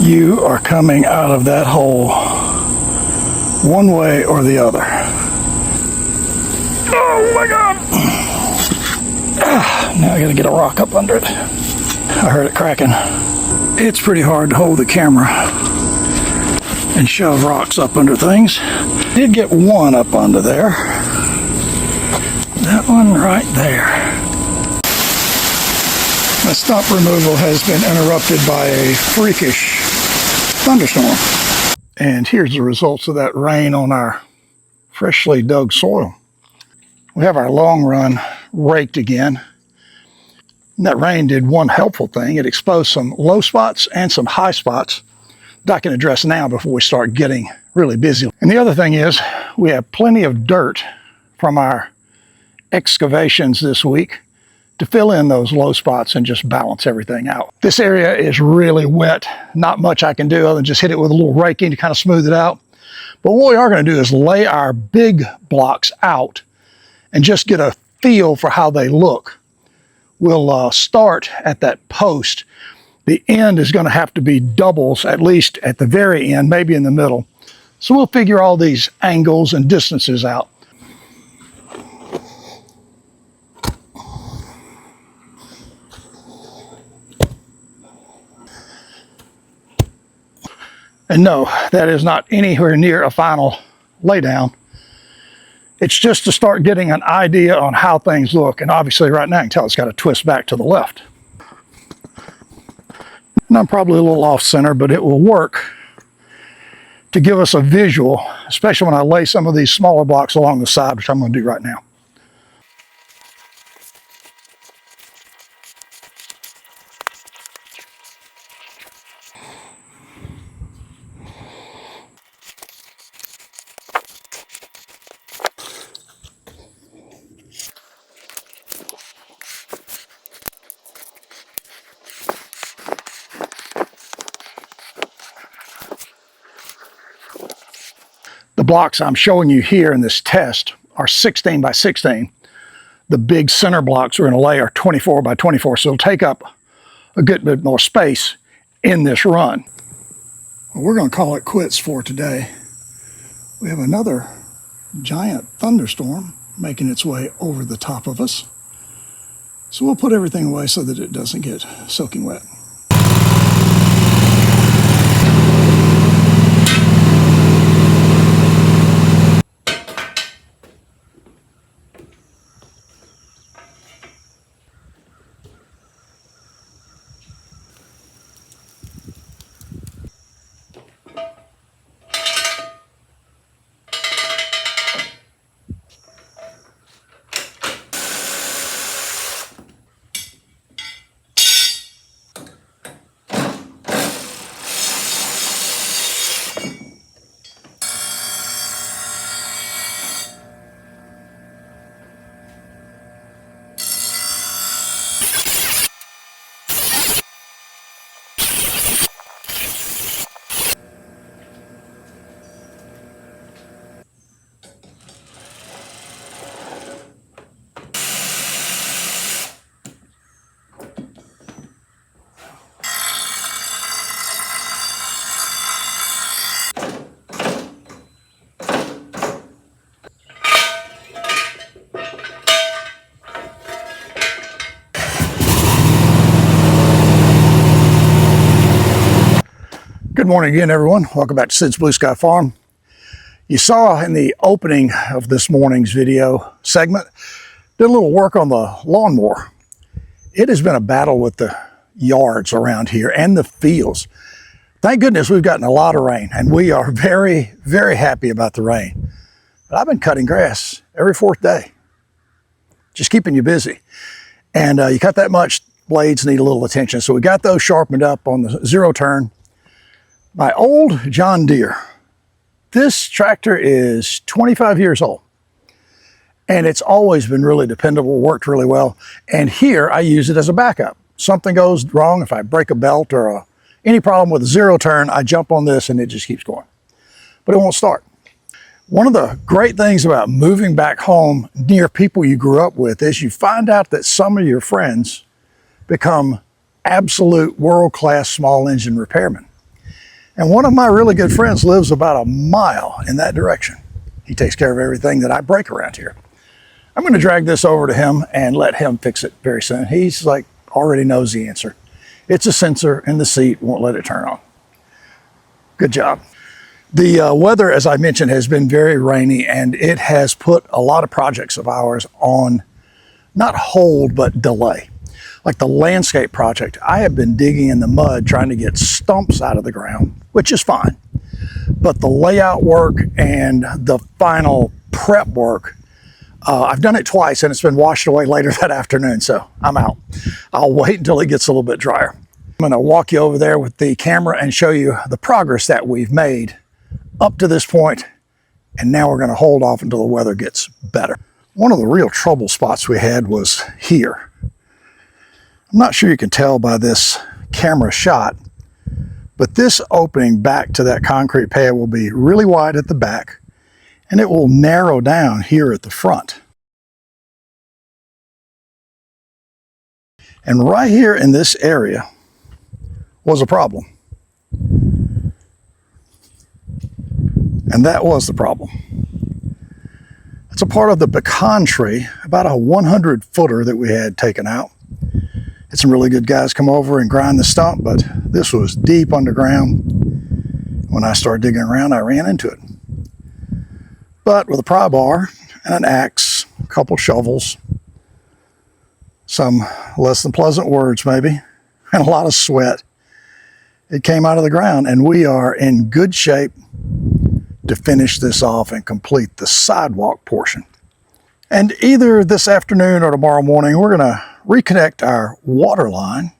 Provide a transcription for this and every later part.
You are coming out of that hole one way or the other. Oh my God! Now I gotta get a rock up under it. I heard it cracking. It's pretty hard to hold the camera and shove rocks up under things. Did get one up under there. That one right there. My stump removal has been interrupted by a freakish thunderstorm. And here's the results of that rain on our freshly dug soil. We have our long run raked again. And that rain did one helpful thing. It exposed some low spots and some high spots that I can address now before we start getting really busy. And the other thing is we have plenty of dirt from our excavations this week to fill in those low spots and just balance everything out. This area is really wet. Not much I can do other than just hit it with a little raking to kind of smooth it out. But what we are going to do is lay our big blocks out and just get a feel for how they look. We'll start at that post. The end is going to have to be doubles, at least at the very end, maybe in the middle. So we'll figure all these angles and distances out. And no, that is not anywhere near a final laydown. It's just to start getting an idea on how things look. And obviously right now I can tell it's got to twist back to the left. And I'm probably a little off center, but it will work to give us a visual, especially when I lay some of these smaller blocks along the side, which I'm going to do right now. The blocks I'm showing you here in this test are 16 by 16. The big center blocks we're going to lay are 24 by 24, so it'll take up a good bit more space in this run. Well, we're going to call it quits for today. We have another giant thunderstorm making its way over the top of us. So we'll put everything away so that it doesn't get soaking wet. Good morning again, everyone. Welcome back to Sid's Blue Sky Farm. You saw in the opening of this morning's video segment, did a little work on the lawnmower. It has been a battle with the yards around here and the fields. Thank goodness we've gotten a lot of rain, and we are very, very happy about the rain. But I've been cutting grass every fourth day, just keeping you busy. And you cut that much, blades need a little attention. So we got those sharpened up on the zero turn. My old John Deere. This tractor is 25 years old, and it's always been really dependable, worked really well. And here I use it as a backup. Something goes wrong, if I break a belt or any problem with a zero turn, I jump on this and it just keeps going. But it won't start. One of the great things about moving back home near people you grew up with is you find out that some of your friends become absolute world-class small engine repairmen. And one of my really good friends lives about a mile in that direction. He takes care of everything that I break around here. I'm going to drag this over to him and let him fix it very soon. He's like already knows the answer. It's a sensor in the seat, won't let it turn on. Good job. The weather, as I mentioned, has been very rainy, and it has put a lot of projects of ours on, not hold, but delay. Like the landscape project, I have been digging in the mud trying to get stumps out of the ground, which is fine. But the layout work and the final prep work, I've done it twice and it's been washed away later that afternoon, so I'm out. I'll wait until it gets a little bit drier. I'm going to walk you over there with the camera and show you the progress that we've made up to this point, and now we're going to hold off until the weather gets better. One of the real trouble spots we had was here. I'm not sure you can tell by this camera shot, but this opening back to that concrete pad will be really wide at the back, and it will narrow down here at the front. And right here in this area was a problem. And that was the problem. It's a part of the pecan tree, about a 100-footer that we had taken out. Had some really good guys come over and grind the stump, but this was deep underground. When I started digging around, I ran into it. But with a pry bar and an axe, a couple shovels, some less than pleasant words maybe, and a lot of sweat, it came out of the ground, and we are in good shape to finish this off and complete the sidewalk portion. And either this afternoon or tomorrow morning, we're going to reconnect our water line.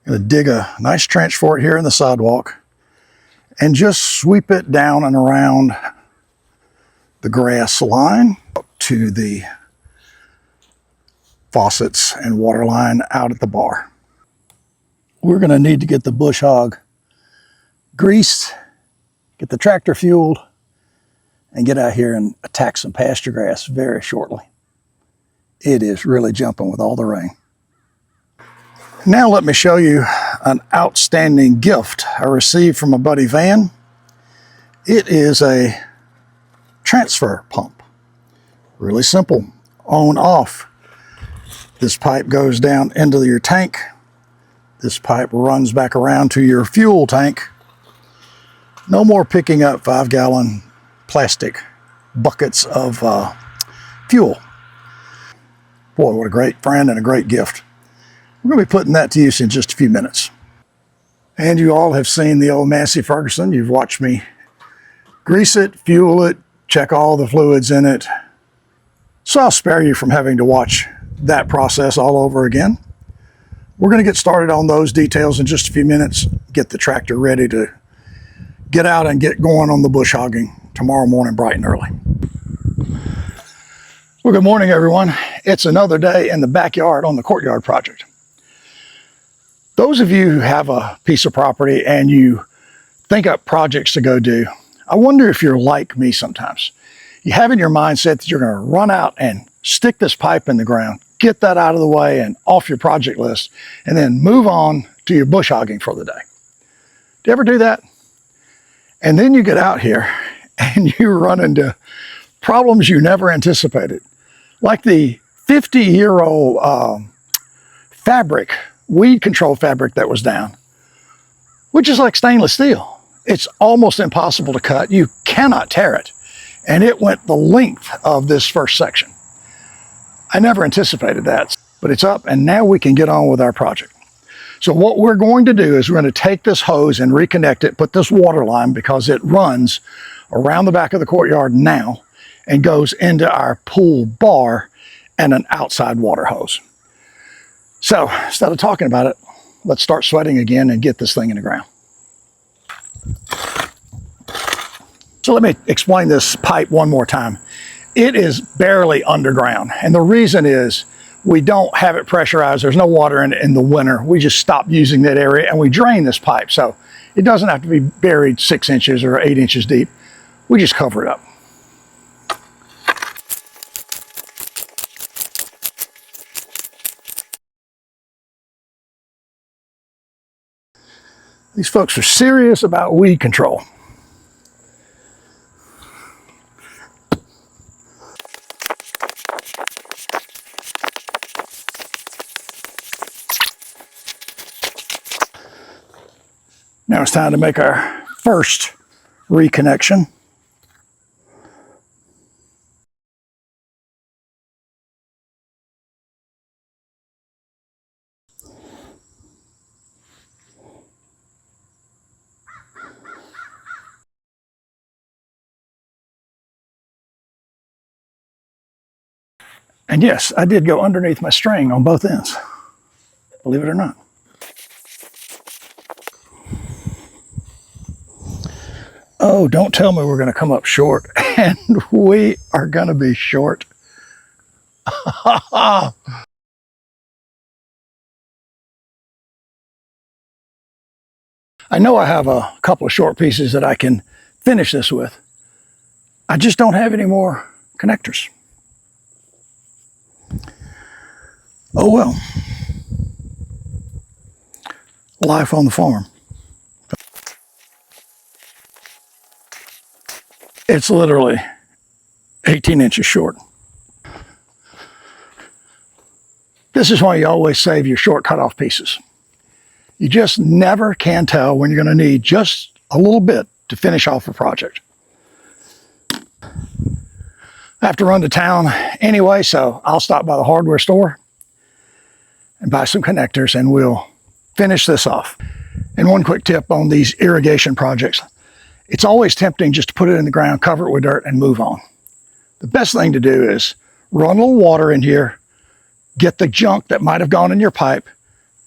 Going to dig a nice trench for it here in the sidewalk and just sweep it down and around the grass line up to the faucets and water line out at the bar. We're going to need to get the bush hog greased, get the tractor fueled, and get out here and attack some pasture grass very shortly. It is really jumping with all the rain. Now let me show you an outstanding gift I received from my buddy Van. It is a transfer pump. Really simple, on, off. This pipe goes down into your tank. This pipe runs back around to your fuel tank. No more picking up 5-gallon plastic buckets of fuel. Boy, what a great friend and a great gift. We're going to be putting that to use in just a few minutes. And you all have seen the old Massey Ferguson. You've watched me grease it, fuel it, check all the fluids in it. So I'll spare you from having to watch that process all over again. We're going to get started on those details in just a few minutes, get the tractor ready to get out and get going on the bush hogging tomorrow morning bright and early. Well, good morning, everyone. It's another day in the backyard on the Courtyard project. Those of you who have a piece of property and you think up projects to go do, I wonder if you're like me sometimes. You have in your mindset that you're going to run out and stick this pipe in the ground, get that out of the way and off your project list, and then move on to your bush hogging for the day. Do you ever do that? And then you get out here and you run into problems you never anticipated. Like the 50-year-old fabric, weed control fabric that was down, which is like stainless steel. It's almost impossible to cut. You cannot tear it. And it went the length of this first section. I never anticipated that, but it's up and now we can get on with our project. So what we're going to do is we're going to take this hose and reconnect it, put this water line, because it runs around the back of the courtyard now and goes into our pool bar and an outside water hose. So instead of talking about it, let's start sweating again and get this thing in the ground. So let me explain this pipe one more time. It is barely underground, and the reason is we don't have it pressurized. There's no water in it in the winter. We just stop using that area and we drain this pipe. So it doesn't have to be buried 6 inches or 8 inches deep. We just cover it up. These folks are serious about weed control. Now it's time to make our first reconnection. And yes, I did go underneath my string on both ends, believe it or not. Oh, don't tell me we're going to come up short. And we are going to be short. I know I have a couple of short pieces that I can finish this with. I just don't have any more connectors. Oh well. Life on the farm. It's literally 18 inches short. This is why you always save your short cutoff pieces. You just never can tell when you're going to need just a little bit to finish off a project. I have to run to town anyway, so I'll stop by the hardware store and buy some connectors and we'll finish this off. And one quick tip on these irrigation projects. It's always tempting just to put it in the ground, cover it with dirt, and move on. The best thing to do is run a little water in here, get the junk that might have gone in your pipe,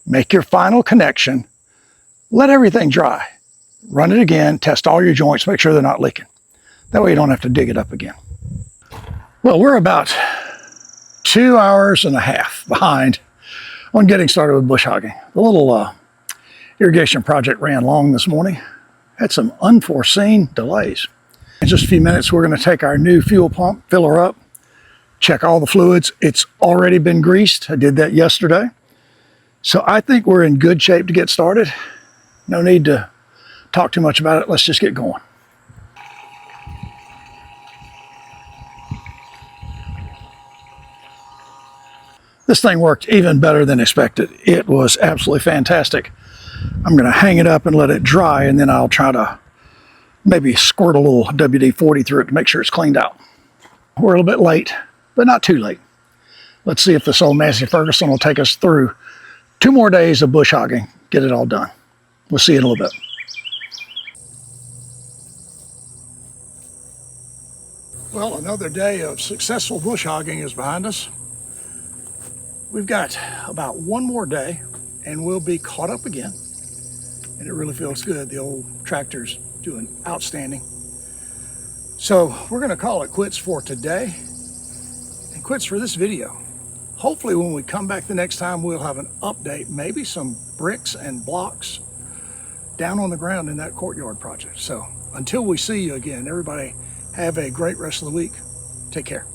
make your final connection, let everything dry. Run it again, test all your joints, make sure they're not leaking. That way you don't have to dig it up again. Well, we're about 2 hours and a half behind on getting started with bush hogging. The little irrigation project ran long this morning. Had some unforeseen delays. In just a few minutes, we're going to take our new fuel pump, fill her up, check all the fluids. It's already been greased. I did that yesterday. So I think we're in good shape to get started. No need to talk too much about it. Let's just get going. This thing worked even better than expected. It was absolutely fantastic. I'm going to hang it up and let it dry, and then I'll try to maybe squirt a little WD-40 through it to make sure it's cleaned out. We're a little bit late, but not too late. Let's see if this old Massey Ferguson will take us through 2 more days of bush hogging, get it all done. We'll see you in a little bit. Well, another day of successful bush hogging is behind us. We've got about 1 more day and we'll be caught up again. And it really feels good. The old tractor's doing outstanding. So we're going to call it quits for today and quits for this video. Hopefully when we come back the next time, we'll have an update, maybe some bricks and blocks down on the ground in that courtyard project. So until we see you again, everybody have a great rest of the week. Take care.